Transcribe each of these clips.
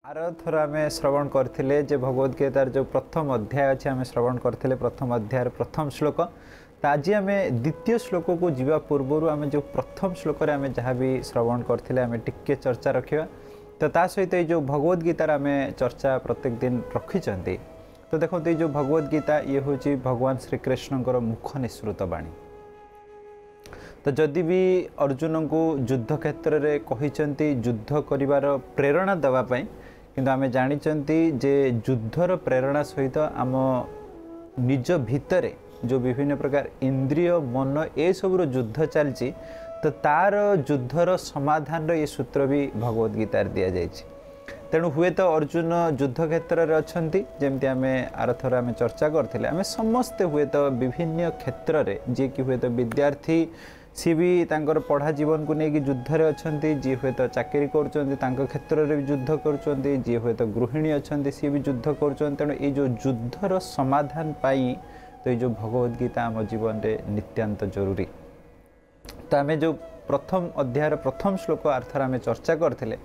Are थर आम श्रवण करते जे भगवद गीतार जो प्रथम अध्याय अच्छे आम श्रवण करते प्रथम अध्याय प्रथम श्लोक तो आज आम द्वितीय श्लोक को जीवा पूर्व आम जो प्रथम श्लोक आम जहाँ भी श्रवण करते आम टिके चर्चा रखा तो ता सहित ये जो भगवद गीतार आम चर्चा प्रत्येक दिन रखी तो देखो ये जो भगवद गीता ये हूँ भगवान श्रीकृष्णकर मुख निःसृत बाणी तो जदि भी अर्जुन को युद्ध क्षेत्र में कहते युद्ध करिवार प्रेरणा देवाई किंतु आमे जानिचंती जे युद्धर प्रेरणा सहित आम निज भितरे जो विभिन्न प्रकार इंद्रिय मन ए सब युद्ध चलती तो तार युद्धर समाधान ये सूत्र भी भगवद गीतार दि जाए तेणु हुए तो अर्जुन युद्ध क्षेत्र में अच्छा जमती आम आरथर आम चर्चा करते आम समस्ते हुए तो विभिन्न क्षेत्र में जी कि हुए तो विद्यार्थी सी भी तांकर पढ़ा जीवन को लेकिन युद्ध में अच्छा जी हुए तो चाकरी कर क्षेत्र में भी युद्ध कर जी हुए तो गृहिणी अच्छा सी भी युद्ध कर तेणु ये जो युद्धर समाधान पाई तो ये जो भगवद गीता आम जीवन में नित्यांत जरूरी तो आम जो प्रथम अध्याय प्रथम श्लोक आरथर आम चर्चा करते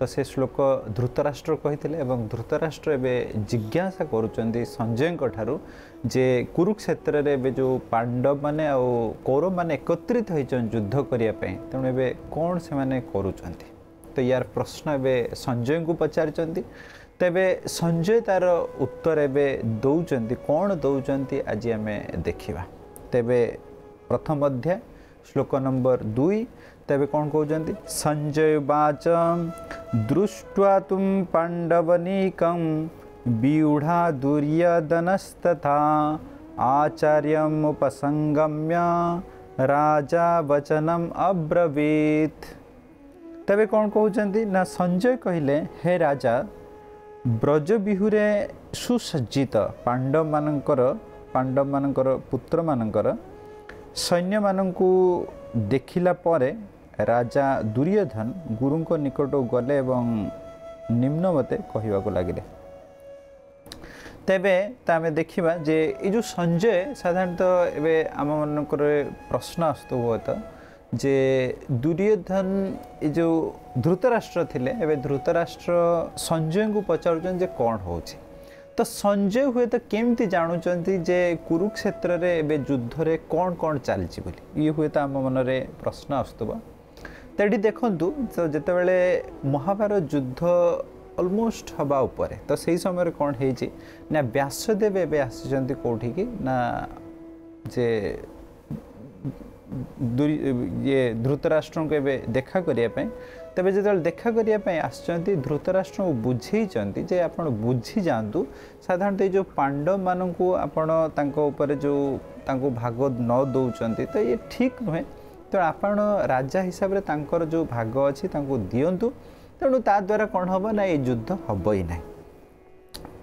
तो से श्लोक धृतराष्ट्र कही धृतराष्ट्र एवं जिज्ञासा करुँच संजय ठारू जे कुरुक्षेत्र में जो पांडव माने आ कौरव माने एकत्रित होइछन युद्ध करने तेणु एवं कौन से माने करुँच तो यार प्रश्न एवं संजय को पचारिचंती तेबे संजय तार उत्तर एवं दौरान कौन दौरान आज आम देखा तेबे प्रथम अध्याय श्लोक नंबर 2 तेबे कौन कहते संजय वाच दृष्ट्वा तुम पांडवनीकं व्यूढ़ा दुर्योधनस्तथा आचार्यम उपसंगम्य राजा वचनम अब्रवीत तेबे कौन कहते ना संजय कहले हे राजा ब्रज बिहुरे सुसज्जित पांडव मानकर पुत्र मानकर सैन्य मानंकु देखिला परे राजा दुर्योधन गुरु को निकट गले एवं निम्न मते कहवाक लगे तेबे तामे देखिबा जे ये जो संजय साधारणतः एबे आम मानकर प्रश्न आसत हुए तो जे दुर्योधन ये जो धृतराष्ट्र थिले एबे धृतराष्ट्र संजय को पचारुचन जे कौन होछि तो संजय हुए तो केमती जानुचंती जे कुरुक्षेत्र रे एबे युद्ध रे कौन कौन चलची बोली ये हुए तो आम मन रे प्रश्न आसुवा तो ये देखंतु तो जितेबाला महाभारत युद्ध ऑलमोस्ट हवा उपरे तो सही समय कौन है ना व्यासदेव एवं आसी कौटी की ना जे ये धृतराष्ट्र को एवं देखा करने तेज जो देखा करने आसचंती धृतराष्ट्र को बुझेइचंती जे आपण बुझी जातु साधारणतः जो पांडव मान को आपण जो तांको भाग न दौरान तो ये ठीक नुहे तो आपण राजा हिसाब से तांकर जो भाग अच्छी दिंतु तेणु ता द्वारा कौन हम ना ये युद्ध हम ही ना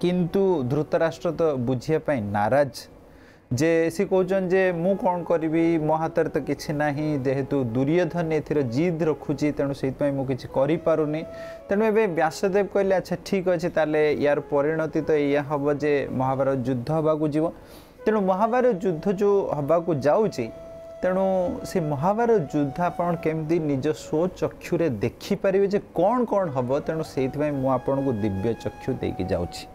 किंतु धृतराष्ट्र तो बुझापी नाराज जे सी कहन जे मु कौन करी मो हाथ तो किसी ना जेहेतु दुर्योधन ए जिद रखुची तेणु से मुझे करें तेणु ए व्यासदेव कहले अच्छा ठीक अच्छे ताले यार परिणति तो या हम जे महाभारत युद्ध हवाक जीव तेणु महाभारत युद्ध जो हवाक जाऊँगी तेणु से महाभारत युद्ध आपन केमती निज स्वचक्षुरे देखिपारे जे कौन कौन हम तेणु से आपन को दिव्य चक्षु देकी जाऊँगी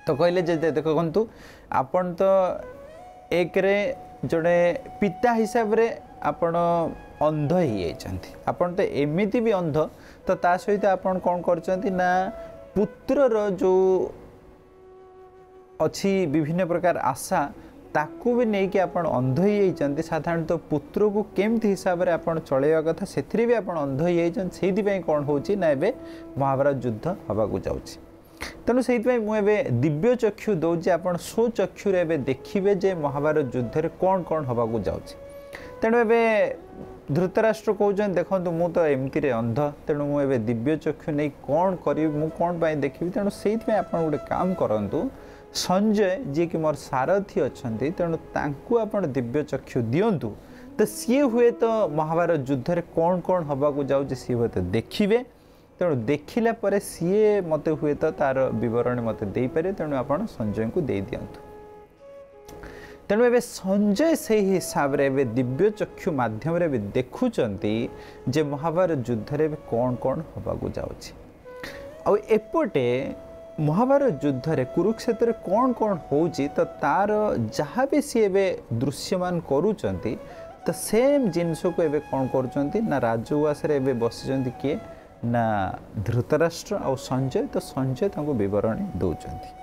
तो कहले जे देखु आपण तो एक रे जड़े पिता हिसाब रे आपण अंध ही आपण तो एमिति भी अंध तो ता सहित आपण कौन करचंती ना पुत्रर जो अच्छी विभिन्न प्रकार आशा ताकू भी नहीं कि आपण अंध ही साधारणतः पुत्र को केमती हिसाब से आपण चलैवा कथा से भी आपण अंध ही से कौन होची ना एबे महाभारत युद्ध हवाक जाउची तेणु से मुझे दिव्य चक्षु दौर आप स्वचक्षुरे एवं देखिए जे महाभारत युद्ध में कौन कौन हवाक जाऊँगी तेणु ए धृतराष्ट्र कहते देखो मु तो एमती अंध तेणु मुझे दिव्य चक्षु नहीं कौन करी मु कौन पाई देखी तेणु से आप गोटे काम करूँ संजय जी कि मोर सारथी अच्छा तेणु तांकु आपण दिव्य चक्षु दिंतु तो सी हुए तो महाभारत युद्ध में कौन कौन हवाक जाऊँगी सी हुए तो देखिए तेणु देखिला परे सीए मते हुए तो तार विवरण मते दे पारे तेणु आपण संजय को दे दियंतु तेणु एवं संजय से हिसाब रे दिव्य चक्षु माध्यम रे देखुचंती जे महाभारत युद्ध रे कौन कौन हवाक जाउची ଆଉ ଏପଟେ महाभारत युद्ध रे कुरुक्षेत्र कौन कौन होउची तो तार जहाँ भी सी एबे दृश्यमान करूचंती तो सेम जिनस को एबे कौन करूचंती ना राजउवास रे एबे बसिचंती किए ना धृतराष्ट्र और संजय तो संजय तांको विवरणी दौचंती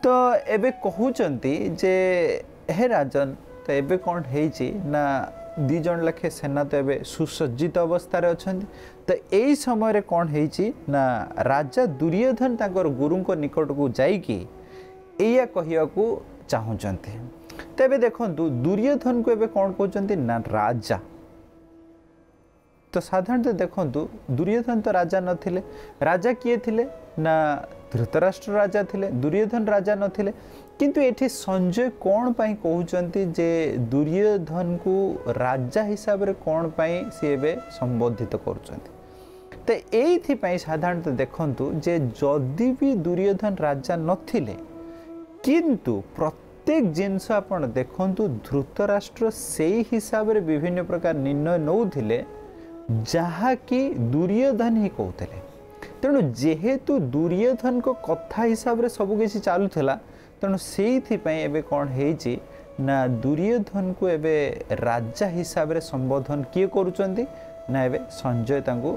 तो एबे कहूचंती जे हे राजन तो एबे कौन हेची ना दी जन लाखे सेना तो एबे सुसज्जित अवस्था रे अछंती तो यही समय रे कौन हेची ना राजा दुर्योधन तांकर गुरु को निकट को जाइकी एया कहिया को चाहुचंती तो एबे देखंतु दुर्योधन को एबे कौन कहउचंती ना राजा तो साधारणतः देखंतु दुर्योधन तो राजा नथिले राजा किए थिले ना धृतराष्ट्र राजा थिले दुर्योधन राजा नथिले किंतु एठी संजय कौन पाई कहउचंती जे दुर्योधन को राजा हिसाब रे कौन पाई से एबे संबोधित करूचंती तो एथि पाई साधारणतः देखंतु जे जदि भी दुर्योधन राजा नथिले किंतु प्रत्येक जिनस आपण देखंतु धृतराष्ट्र सेही हिसाब रे विभिन्न प्रकार निर्णय नौथिले जहा कि दुर्योधन ही कहते तेणु जेहेतु दुर्योधन को कथा हिसाब रे सब किसी चलुला तेणु से कौन है ना दुर्योधन को एबे राजा हिसाब रे संबोधन किए करुचंती ना एबे संजय तांको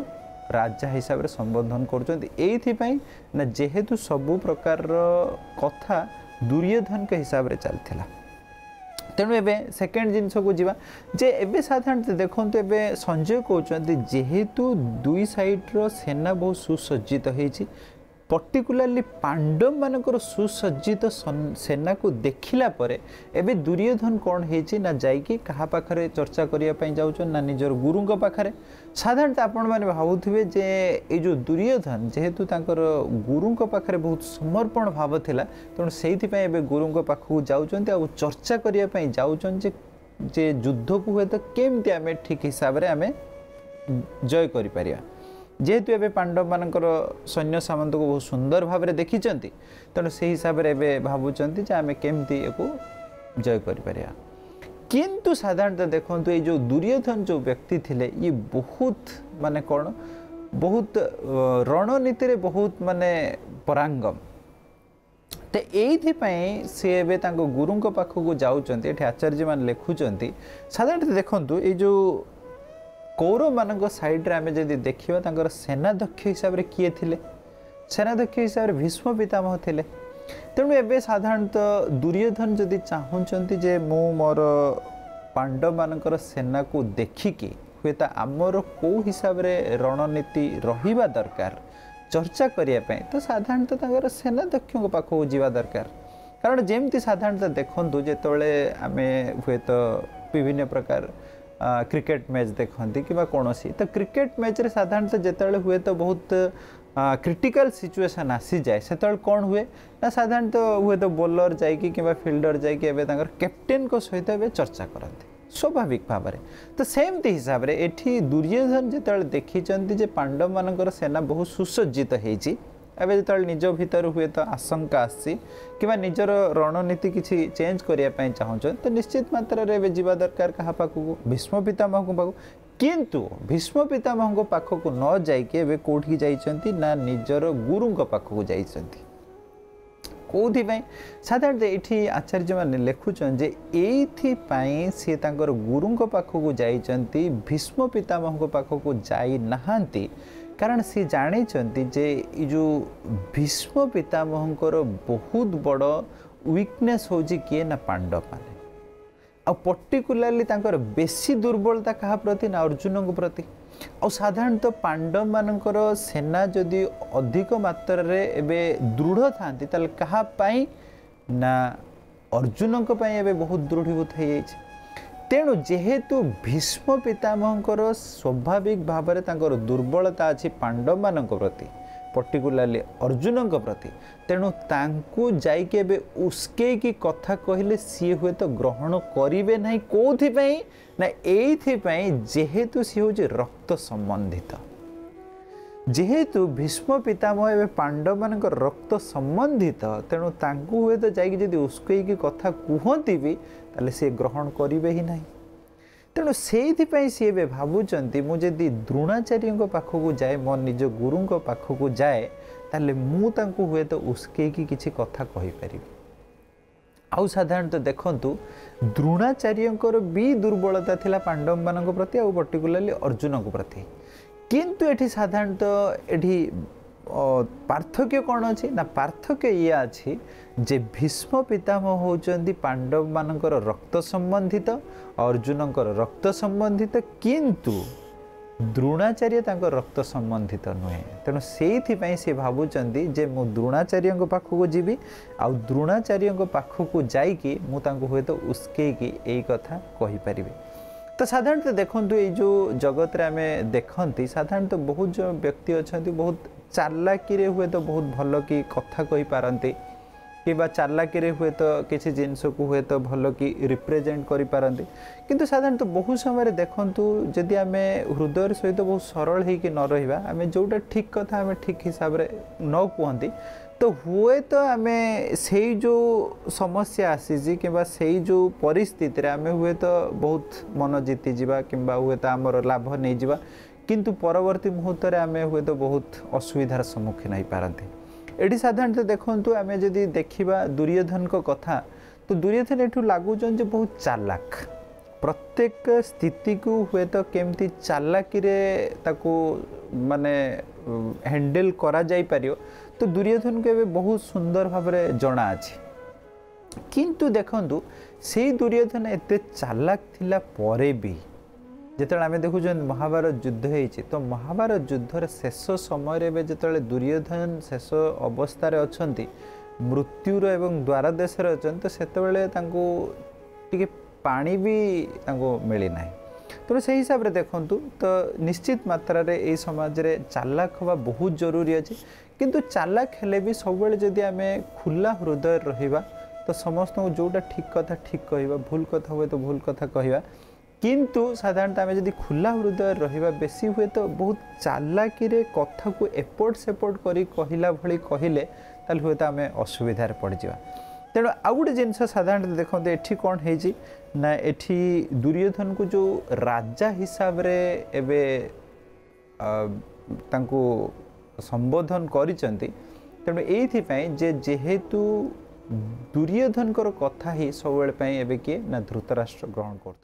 राजा हिसाब रे संबोधन करुचंती एइथिपई ना जेहेतु सबु प्रकार कथा दुर्योधन के हिसाब रे चलथिला तेणु एबे सेकेंड जिनस को जीवा जे एबे साधारणतः देखंतु एबे संजय कहउचंती जेहेतु दुई साइड रो सेना बहुत सुसज्जित होईची पर्टिकुलारली पांडव मानकर सुसज्जित सेना को देखिला परे एबे दुर्योधन कौन हेची ना जाइकी कहा पाखरे चर्चा करिया पई जाउचन ना निजर गुरुंक पाखरे साधारणतः आपण माने भाबुथिबे जे ए जो दुर्योधन जेहेतु तांकर गुरुंक पाखरे बहुत समर्पण भाव थिला तेणु सेहिथि पई एबे गुरुंक पाखु जाउचंती आ चर्चा करिया पई जाउचन जे युद्ध को हुए तो केमती आमे ठीक हिसाब रे आमे जय करि परिया जेहेतु एबे पांडव मानकर सैन्य सामंत को बहुत सुंदर भाव में देखी तेणु से हिसाब से भावुंट आम केमती जय कर किंतु साधारणतः देखो ये जो दुर्योधन जो व्यक्ति थे ये बहुत माने कौन बहुत रणनीति रे बहुत माने परांगम तो ये सी एवं गुरुंक पाखक जाऊँच आचार्य मान लिखुंट साधारणतः देखो ये जो कौरव मान साइड्रे आम जब देखा सेनाध्यक्ष हिसाब से किए थे सेनाध्यक्ष हिसाब से भीष्म पितामह थे तेणु एवं साधारणतः दुर्योधन जदि चाहूँगी जे मु मोर पांडव मानकर सेना को देखिकी हुए तो आमर कौ हिसाब से रणनीति रहिबा दरकार चर्चा करने तो साधारणतः सेनाध्यक्ष पाखक जावा दरकार कारण जमती साधारणतः देखूँ जिते आम हुए तो विभिन्न प्रकार क्रिकेट मैच देखती कि कौन सी तो क्रिकेट मैच रे साधारणतः जिते हुए तो बहुत क्रिटिकल सिचुएशन आसी जाए से कौन हुए ना साधारणतः हुए तो बोलर जाकि फिल्डर जाकि कैप्टेन को सहित चर्चा करते स्वाभाविक भाव में तो सेमती हिसाब से एठी दुर्योधन जिते देखी पांडव मानकर सेना बहुत सुसज्जित होती एवं जो निज भीतर हुए तो आशंका आसी कि निजर रणनीति किसी चेंज करने चाहूँ तो निश्चित मात्रा रे जीवा दरकार क्या पाखक भीष्म पितामह पाखक किंतु भीष्म पितामह पाखक न जाइए कौटी जाइए ना निजर गुरुंक पाखक जाइए कौथि साधारणतः ये आचार्य मान लिखुचन जे एइथिपाई सी तांकर गुरुंक पाखक जाइए भीष्म पितामह पाखक जाई नाहांती कारण सी जानी जे जो भीष्म पितामहंकर बहुत बड़ वीकनेस हो किए ना पांडव माने आ पर्टिकुलारली तांकर बेसी दुर्बलता कहा प्रति ना अर्जुन प्रति और साधारणतः पांडव मानकर सेना जदि अधिक मात्रा रे एबे दृढ़ थांती ताल कहा पाई ना अर्जुन एबे बहुत दृढ़ीभूत हो जाइए तेणु जेहेतु भीष्म पितामहंकर स्वाभाविक भाव में दुर्बलता अच्छी पांडव मान प्रति पर्टिकुलारली अर्जुन प्रति तेणु तांकु जाइके उस्के की कथा कहले सी हुए तो ग्रहण करेंगे ना कौथि ना एइथिपाई जेहेतु सी हूँ रक्त संबंधित जेहेतु भीष्म पितामह एवं पांडव मान रक्त संबंधित तेणु तांकु हुए तो जाइए जदि उस्के की कथा कहती भी ताले से ग्रहण करेंगे ही नहीं तेणु से सी ए भावुंट मुझे द्रोणाचार्य पाखक जाए मो निज गुरु पाखक जाए ताले मुझे हुए तो उस्के किसी कथा कहीपरि आउ साधारणतः देखंतु द्रोणाचार्य भी दुर्बलता थिला पांडव मान प्रति आउ पर्टिकुलरली अर्जुन को प्रति किंतु एठी साधारणतः एठी पार्थक्य कौन अच्छी ना पार्थक्य या अच्छी जे भीष्म पितामह होचंदी पांडव मानकर रक्त संबंधित अर्जुन रक्त संबंधित किंतु द्रोणाचार्य तांको रक्त संबंधित नुहे तेणु से भावुंट जे मु द्रोणाचार्य पाखक जीवी आउ द्रोणाचार्य पाखक जाइकी मुझे हुए तो उस्के यही कथा कहीपरि तो साधारणतः देखूँ ये जो जगत रे आमे देखती साधारणतः बहुत जो व्यक्ति अच्छा बहुत चालाकी हुए तो बहुत भल कि कथा कही पारती कि चालाकी हुए तो किसी जिनस को हुए तो भल कि रिप्रेजेंट करि पारती किंतु साधारणतः बहुत समय देखूँ जदि आम हृदय सहित बहुत सरल हो कि न रहा आम जोटा ठीक कथा आम ठीक हिसाब से न कहती तो हुए तो आम से जो समस्या आसी कि जो परिस्थिति आम हुए तो बहुत मन जीति जावा कि हुए तो आमर लाभ नहीं जावा किंतु परवर्ती मुहूर्त आम हुए तो बहुत असुविधार सम्मुखीन हो पारती ये साधारणतः देखूँ आम जदि देखा दुर्योधन को कथा तो दुर्योधन एठू लगुच बहुत चालाक प्रत्येक स्थिति को हुए तो केमती चालाकी ताकू माने हैंडल करा जाई पारियो तो दुर्योधन को बहुत सुंदर भाव में जना अच्छी किंतु देखंतु से दुर्योधन एते चालाक थिला परे भी जिते आम देखुं महाभारत युद्ध होती तो महाभारत युद्धर शेष समय जो दुर्योधन शेष अवस्था अच्छा मृत्युर एवं द्वारदेश अच्छा तो से पानी भी मिलना तेणु से हिसाब से देखूँ तो निश्चित मात्रा रे ये समाज रे चालाक हवा बहुत जरूरी अच्छे किंतु चालाक हेले भी सब जदि आम खुला हृदय रहिबा तो समस्त को जोटा ठीक कथा ठीक कहवा भूल कथा हुए तो भूल कथा कहवा किंतु साधारणतः आम जदि खुला हृदय रहिबा बेसी हुए तो बहुत चालाकी रे कथा को एपट सेपट करी कहला भली कहले ताल हुए तो आम असुविधार पड़ जा तेणु आउ गोटे जिनस साधारणतः देखो ये कौन है ना एठी दुर्योधन को जो राजा हिसाब रे एबे तांको संबोधन करिसेंती तेणु एइथिपाई जे जेहेतु दुर्योधन कथा ही सब एबे किए ना धृतराष्ट्र ग्रहण करते।